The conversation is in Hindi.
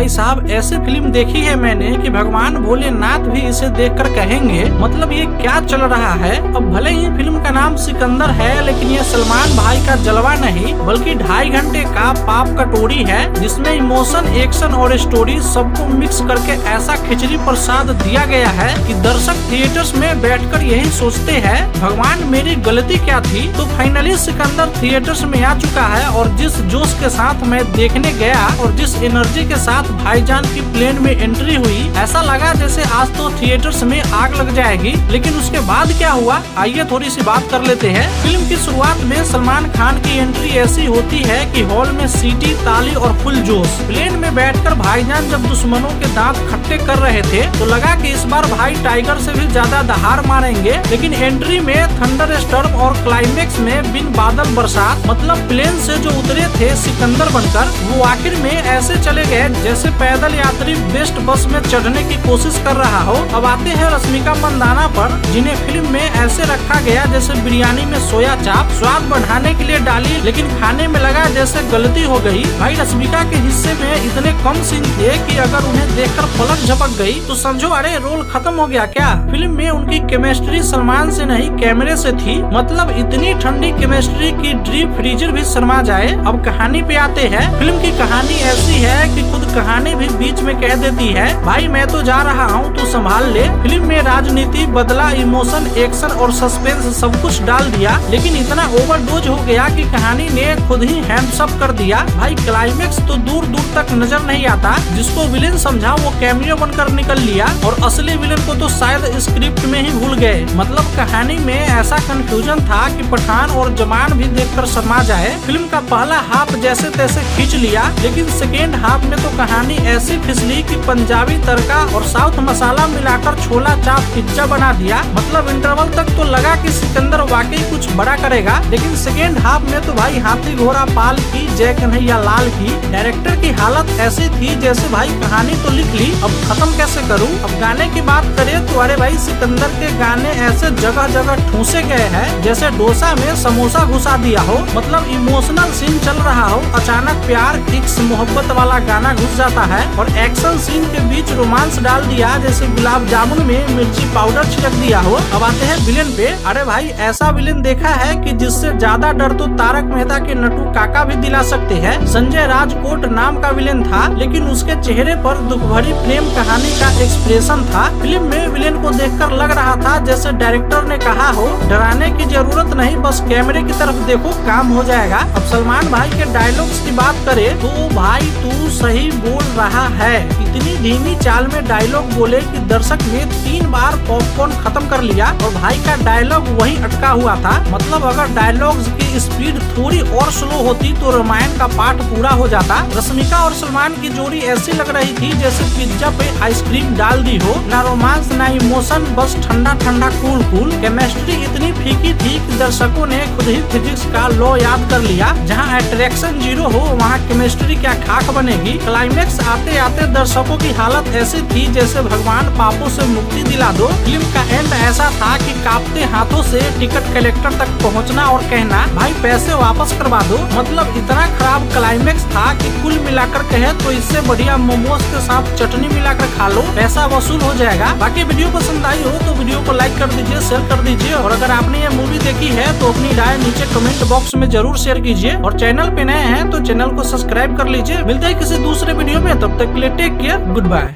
भाई साहब ऐसे फिल्म देखी है मैंने कि भगवान भोलेनाथ भी इसे देखकर कहेंगे मतलब ये क्या चल रहा है। अब भले ही फिल्म का नाम सिकंदर है लेकिन ये सलमान भाई का जलवा नहीं बल्कि 2.5 घंटे का पाप कटोरी है जिसमें इमोशन, एक्शन और स्टोरी सबको मिक्स करके ऐसा खिचड़ी प्रसाद दिया गया है कि दर्शक थिएटर्स में बैठकर यही सोचते हैं भगवान मेरी गलती क्या थी। तो फाइनली सिकंदर थिएटर्स में आ चुका है और जिस जोश के साथ मैं देखने गया और जिस एनर्जी के साथ भाईजान की प्लेन में एंट्री हुई ऐसा लगा जैसे आज तो थिएटर्स में आग लग जाएगी। लेकिन उसके बाद क्या हुआ आइए थोड़ी सी बात कर लेते हैं। फिल्म की शुरुआत में सलमान खान की एंट्री ऐसी होती है कि हॉल में सीटी, ताली और फुल जोश। प्लेन में बैठकर भाईजान जब दुश्मनों के दांत खट्टे कर रहे थे तो लगा कि इस बार भाई टाइगर से भी ज्यादा दहाड़ मारेंगे। लेकिन एंट्री में थंडर स्टॉर्म और क्लाइमेक्स में बिन बादल बरसात मतलब प्लेन से जो उतरे थे सिकंदर बनकर वो आखिर में ऐसे चले गए जैसे पैदल यात्री बेस्ट बस में चढ़ने की कोशिश कर रहा हो। अब आते हैं रश्मिका मंदाना पर जिन्हें फिल्म में ऐसे रखा गया जैसे बिरयानी में सोया चाप स्वाद बढ़ाने के लिए डाली लेकिन खाने में लगा जैसे गलती हो गई। भाई रश्मिका के हिस्से में इतने कम सीन थे कि अगर उन्हें देखकर पलक झपक गई तो समझो अरे रोल खत्म हो गया क्या। फिल्म में उनकी केमिस्ट्री सलमान से नहीं कैमरे से थी मतलब इतनी ठंडी केमिस्ट्री की डीप फ्रीजर भी शर्मा जाए। अब कहानी पे आते हैं। फिल्म की कहानी ऐसी है कि खुद कहानी भी बीच में कह देती है भाई मैं तो जा रहा हूँ तू संभाल ले। फिल्म में राजनीति, बदला, इमोशन, एक्शन और सस्पेंस सब कुछ डाल दिया लेकिन इतना ओवरडोज हो गया कि कहानी ने खुद ही हैंड्स अप कर दिया। भाई क्लाइमेक्स तो दूर दूर तक नजर नहीं आता। जिसको विलेन समझा वो कैमियो बनकर निकल लिया और असली विलेन को तो शायद स्क्रिप्ट में ही भूल गए। मतलब कहानी में ऐसा कंफ्यूजन था कि पठान और जवान भी देखकर शर्मा जाए। फिल्म का पहला हाफ जैसे तैसे खींच लिया लेकिन सेकेंड हाफ में तो कहानी ऐसी फिसली कि पंजाबी तड़का और साउथ मसाला मिलाकर छोला चाप पिज्जा बना दिया। मतलब इंटरवल तक तो लगा कि सिकंदर वाकई कुछ बड़ा करेगा लेकिन सेकेंड हाफ में तो भाई हाथी घोड़ा पाल की जय कन्हैया लाल की। डायरेक्टर की हालत ऐसी थी जैसे भाई कहानी तो लिख ली अब खत्म कैसे करूं। अब गाने की बात करें तो अरे भाई सिकंदर के गाने ऐसे जगह जगह ठूसे गए हैं जैसे डोसा में समोसा घुसा दिया हो। मतलब इमोशनल सीन चल रहा हो अचानक प्यार इश्क मोहब्बत वाला गाना घुस जाता है और एक्शन सीन के बीच रोमांस डाल दिया जैसे गुलाब जामुन में मिर्ची पाउडर छिड़क दिया हो। अब आते हैं विलेन पे। अरे भाई ऐसा विलेन देखा है कि जिससे ज्यादा डर तो तारक मेहता के नटू काका भी दिला सकते हैं। संजय राजकोट नाम का विलेन था लेकिन उसके चेहरे पर दुख भरी प्रेम कहानी का एक्सप्रेशन था। फिल्म में विलेन को देखकर लग रहा था जैसे डायरेक्टर ने कहा हो डराने की जरूरत नहीं बस कैमरे की तरफ देखो काम हो जाएगा। अब सलमान भाई के डायलॉग्स की बात करे तो भाई तू सही बोल रहा है। इतनी धीमी चाल में डायलॉग बोले कि दर्शक ने 3 बार पॉपकॉर्न खत्म कर लिया और भाई का डायलॉग वहीं अटका हुआ था। मतलब अगर डायलॉग्स की स्पीड थोड़ी और स्लो होती तो रामायण का पाठ पूरा हो जाता। रश्मिका और सलमान की जोड़ी ऐसी लग रही थी जैसे पिज्जा पे आइसक्रीम डाल दी हो। ना रोमांस ना इमोशन बस ठंडा ठंडा कूल कूल। केमिस्ट्री इतनी फीकी थी कि दर्शकों ने खुद ही फिजिक्स का लॉ याद कर लिया। जहाँ अट्रैक्शन 0 हो वहाँ केमिस्ट्री क्या खाक बनेगी। क्लाइमेक्स आते आते दर्शकों की हालत ऐसी थी जैसे भगवान पापों से मुक्ति दिला दो। फिल्म का एंड ऐसा था कि कांपते हाथों से टिकट कलेक्टर तक पहुंचना और कहना भाई पैसे वापस करवा दो। मतलब इतना खराब क्लाइमेक्स था कि कुल मिलाकर कहे तो इससे बढ़िया मोमोज के साथ चटनी मिलाकर खा लो पैसा वसूल हो जाएगा। बाकी वीडियो पसंद आई हो तो वीडियो को लाइक कर दीजिए, शेयर कर दीजिए और अगर आपने ये मूवी देखी है तो अपनी राय नीचे कमेंट बॉक्स में जरूर शेयर कीजिए और चैनल पे नए हैं तो चैनल को सब्सक्राइब कर लीजिए। मिलते हैं किसी दूसरे वीडियो में, तब तक के लिए टेक केयर, गुड बाय।